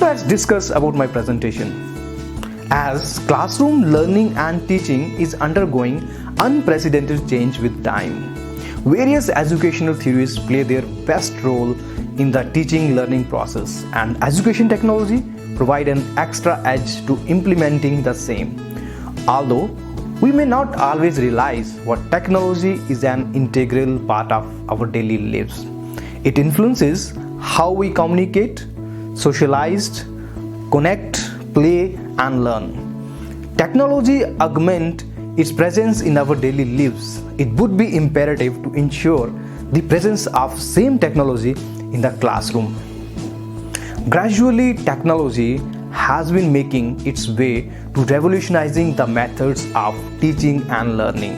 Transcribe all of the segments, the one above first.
Let's discuss about my presentation. As classroom learning and teaching is undergoing unprecedented change with time, various educational theories play their best role in the teaching learning process, and education technology provide an extra edge to implementing the same. Although we may not always realize what technology is an integral part of our daily lives. It influences how we communicate, socialize, connect, play, and learn. Technology augments its presence in our daily lives. It would be imperative to ensure the presence of same technology in the classroom. Gradually, technology has been making its way to revolutionizing the methods of teaching and learning.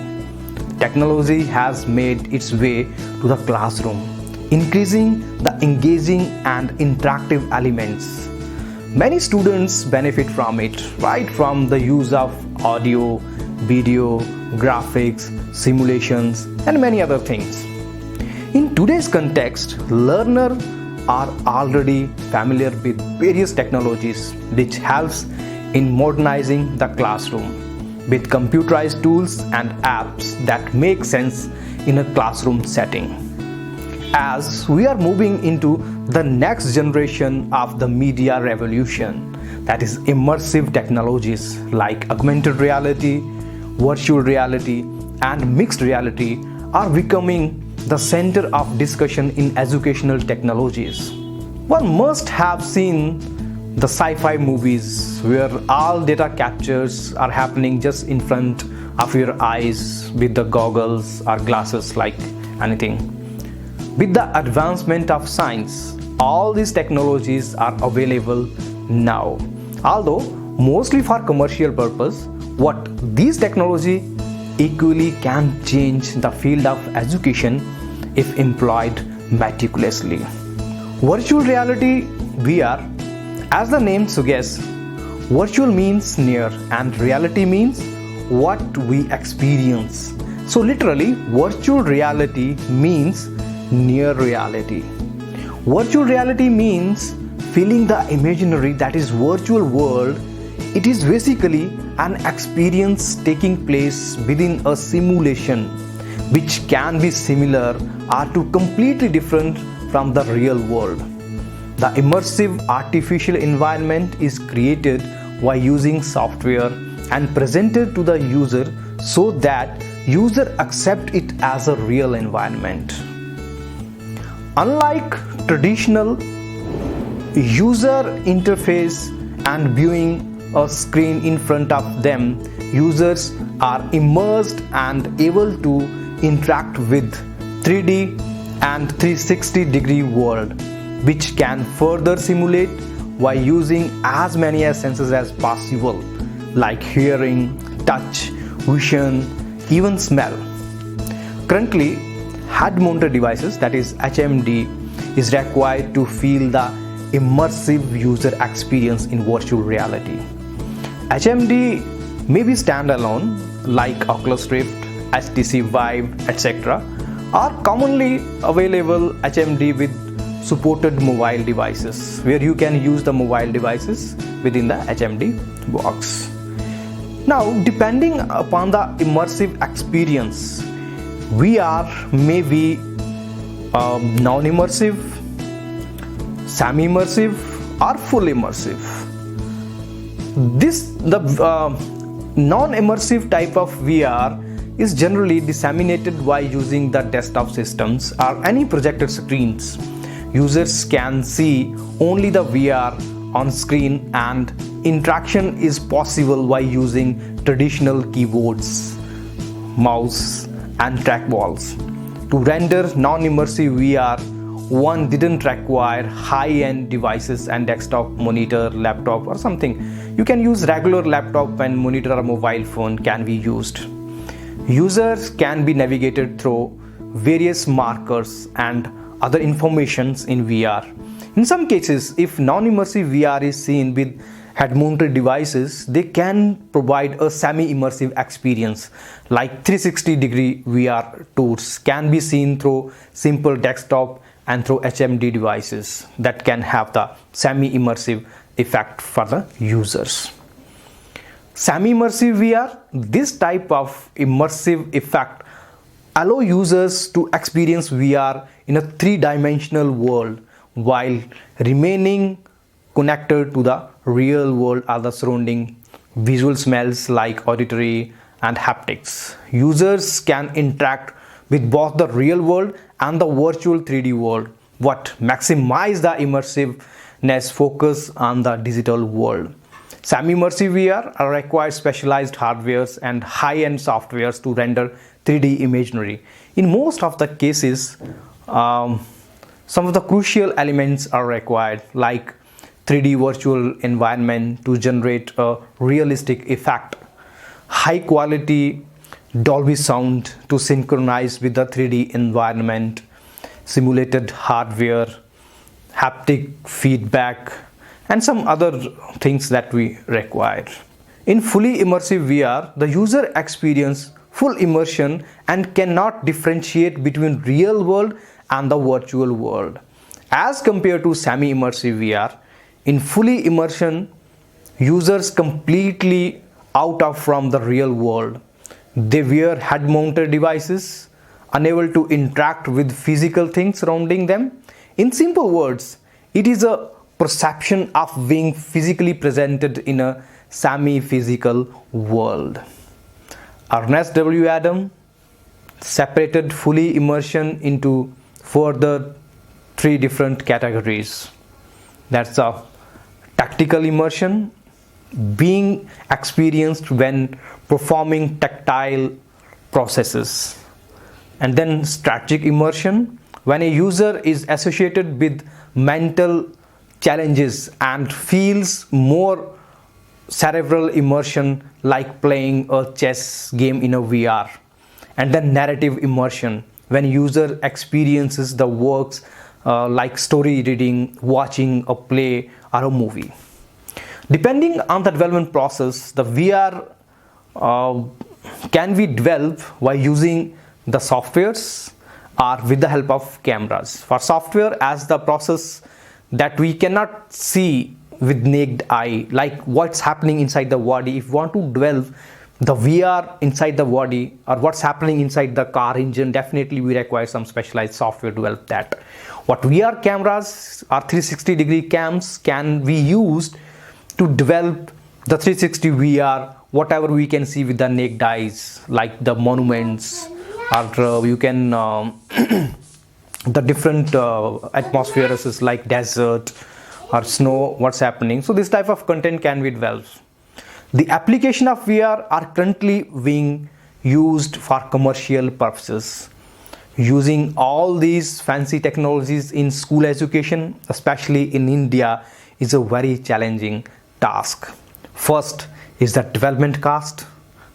Technology has made its way to the classroom, increasing the engaging and interactive elements. Many students benefit from it, right from the use of audio, video, graphics, simulations, and many other things. In today's context, learners are already familiar with various technologies which helps in modernizing the classroom with computerized tools and apps that make sense in a classroom setting. As we are moving into the next generation of the media revolution, that is immersive technologies like augmented reality, virtual reality, and mixed reality are becoming the center of discussion in educational technologies. One must have seen the sci-fi movies where all data captures are happening just in front of your eyes with the goggles or glasses, like anything. With the advancement of science, all these technologies are available now. Although mostly for commercial purpose, what these technology equally can change the field of education if employed meticulously. Virtual reality (VR), as the name suggests, virtual means near and reality means what we experience. So literally, virtual reality means near reality. Virtual reality means feeling the imaginary, that is virtual world. It is basically an experience taking place within a simulation which can be similar or to completely different from the real world. The immersive artificial environment is created by using software and presented to the user so that user accept it as a real environment. Unlike traditional user interface and viewing a screen in front of them, users are immersed and able to interact with 3D and 360-degree world, which can further simulate by using as many senses as possible, like hearing, touch, vision, even smell. Currently, head-mounted devices, that is HMD, is required to feel the immersive user experience in virtual reality. HMD may be standalone like Oculus Rift, HTC Vive, etc., or commonly available HMD with supported mobile devices, where you can use the mobile devices within the HMD box. Now, depending upon the immersive experience, VR may be non-immersive, semi-immersive, or full immersive. The non-immersive type of VR is generally disseminated by using the desktop systems or any projected screens. Users can see only the VR on screen, and interaction is possible by using traditional keyboards, mouse, and trackballs. To render non-immersive VR, one didn't require high-end devices and desktop monitor, laptop or something. You can use regular laptop and monitor or mobile phone can be used. Users can be navigated through various markers and other informations in VR. In some cases, if non-immersive VR is seen with head-mounted devices, they can provide a semi-immersive experience, like 360-degree VR tours can be seen through simple desktop and through HMD devices that can have the semi-immersive effect for the users. Semi-immersive VR, this type of immersive effect allow users to experience VR in a three-dimensional world while remaining connected to the real world or the surrounding visual smells like auditory and haptics. Users can interact with both the real world and the virtual 3D world, what maximize the immersiveness focus on the digital world. Semi-immersive VR requires specialized hardwares and high-end softwares to render 3D imagery. In most of the cases, some of the crucial elements are required, like 3D virtual environment to generate a realistic effect, high quality Dolby sound to synchronize with the 3D environment, simulated hardware, haptic feedback, and some other things that we require. In fully immersive VR, the user experience full immersion and cannot differentiate between real world and the virtual world. As compared to semi-immersive VR, in fully immersion, users completely out of from the real world. They wear head-mounted devices, unable to interact with physical things surrounding them. In simple words, it is a perception of being physically presented in a semi-physical world. Ernest W. Adam separated fully immersion into further three different categories. That's a tactical immersion, being experienced when performing tactile processes, and then strategic immersion, when a user is associated with mental challenges and feels more cerebral immersion like playing a chess game in a VR, and then narrative immersion, when user experiences the works like story reading, watching a play or a movie. Depending on the development process, the VR can be developed by using the softwares or with the help of cameras. For software, as the process that we cannot see with naked eye, like what's happening inside the body. If you want to develop the VR inside the body or what's happening inside the car engine, definitely we require some specialized software to develop that. What VR cameras or 360-degree cams can be used to develop the 360 VR, whatever we can see with the naked eyes, like the monuments, or you can the different atmospheres like desert or snow, what's happening. So this type of content can be developed. The application of VR are currently being used for commercial purposes. Using all these fancy technologies in school education, especially in India, is a very challenging task. First is the development cost.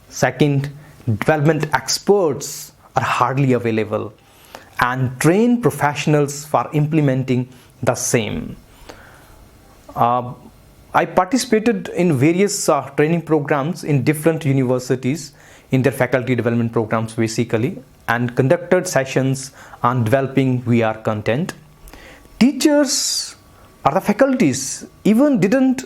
Second, development experts are hardly available, and trained professionals for implementing the same. I participated in various training programs in different universities in their faculty development programs basically, and conducted sessions on developing VR content. Teachers or the faculties even didn't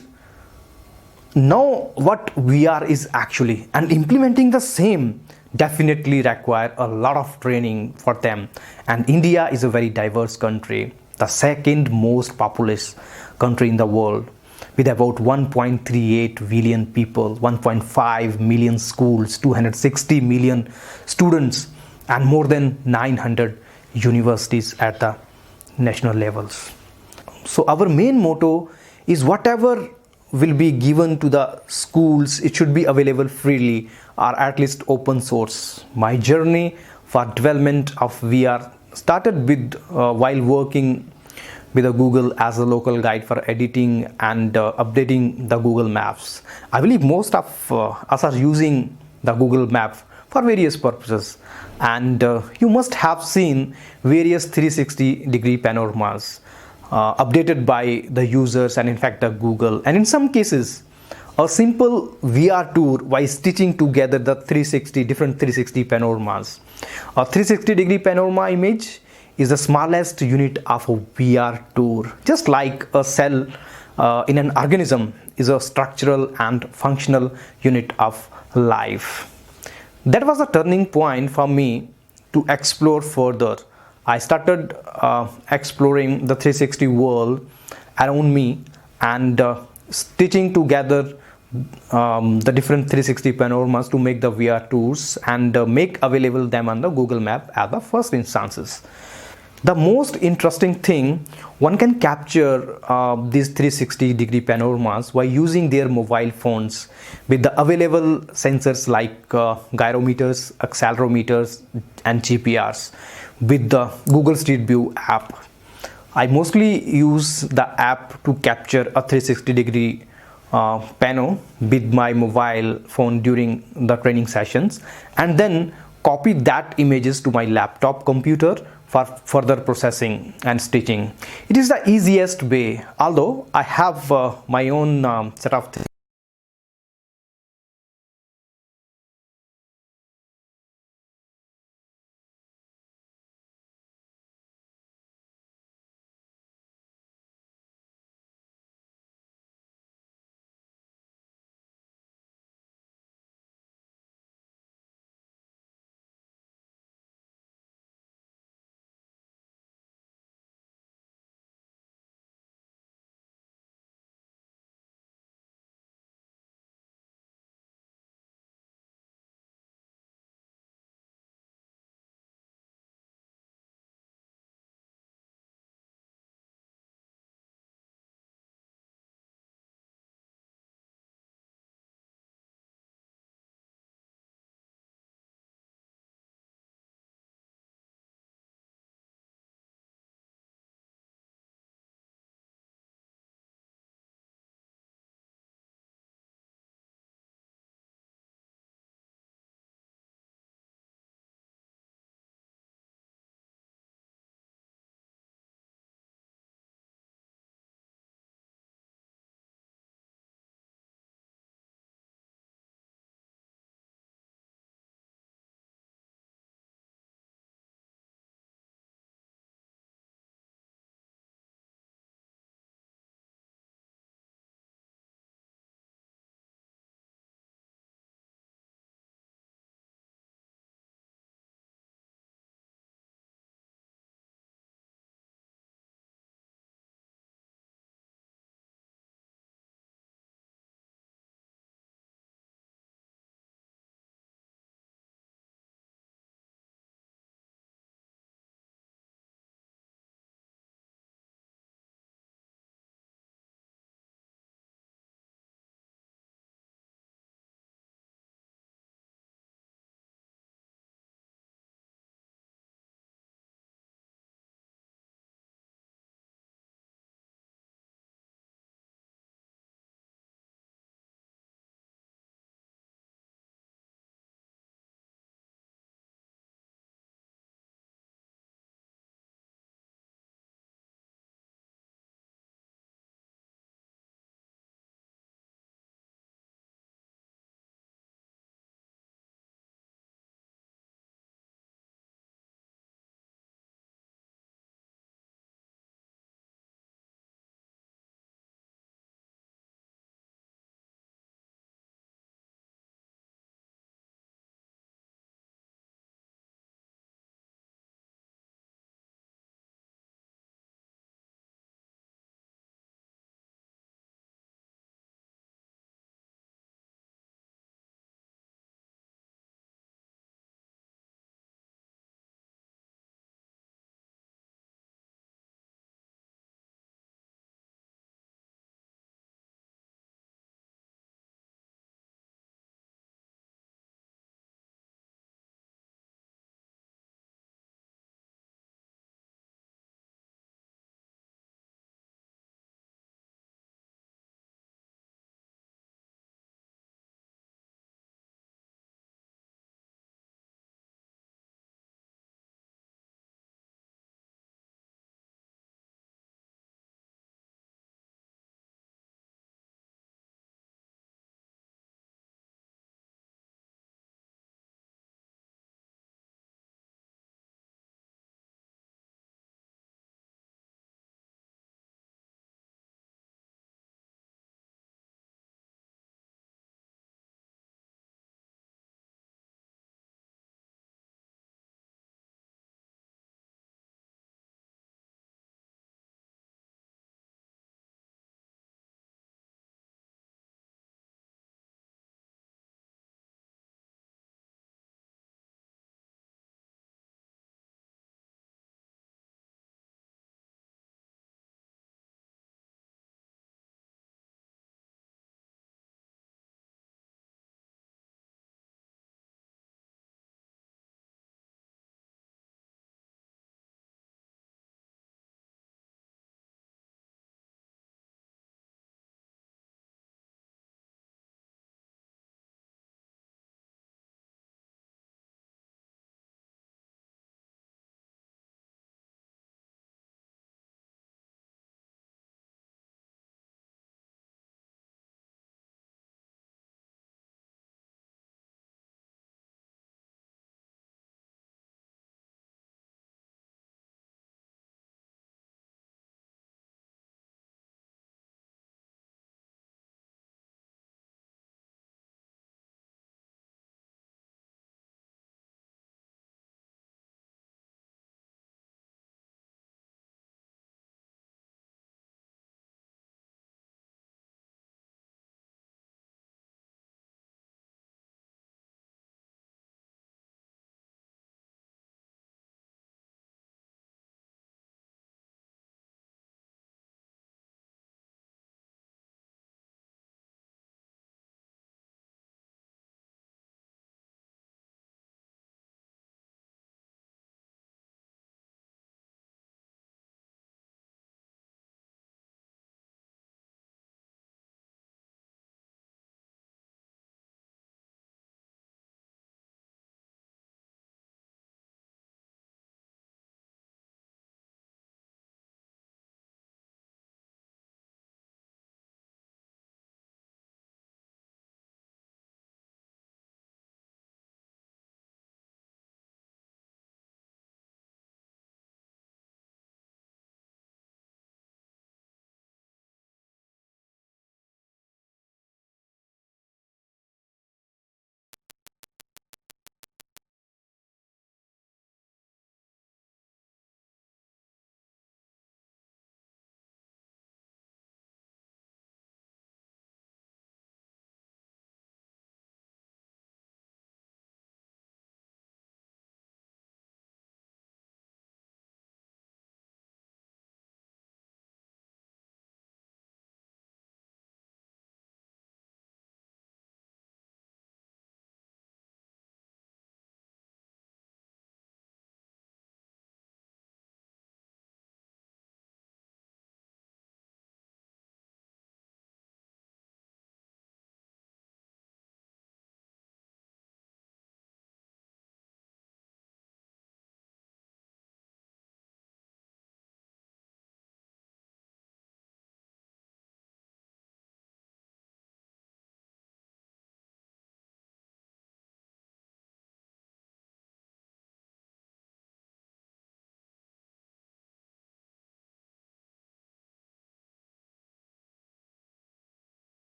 know what VR is actually, and implementing the same definitely require a lot of training for them. And India is a very diverse country, the second most populous country in the world, with about 1.38 billion people, 1.5 million schools, 260 million students, and more than 900 universities at the national levels. So our main motto is whatever will be given to the schools, it should be available freely or at least open source. My journey for development of VR started with while working with Google as a local guide for editing and updating the Google Maps. I believe most of us are using the Google Map for various purposes, and you must have seen various 360-degree panoramas updated by the users and in fact the Google, and in some cases a simple VR tour by stitching together the different 360 panoramas. A 360-degree panorama image is the smallest unit of a VR tour, just like a cell in an organism is a structural and functional unit of life. That was a turning point for me to explore further. I started exploring the 360 world around me and stitching together the different 360 panoramas to make the VR tours and make available them on the Google Map as the first instances. The most interesting thing, one can capture these 360-degree panoramas by using their mobile phones with the available sensors like gyrometers, accelerometers and GPRs with the Google Street View app. I mostly use the app to capture a 360-degree pano with my mobile phone during the training sessions and then copy that images to my laptop computer for further processing and stitching. It is the easiest way, although I have my own set of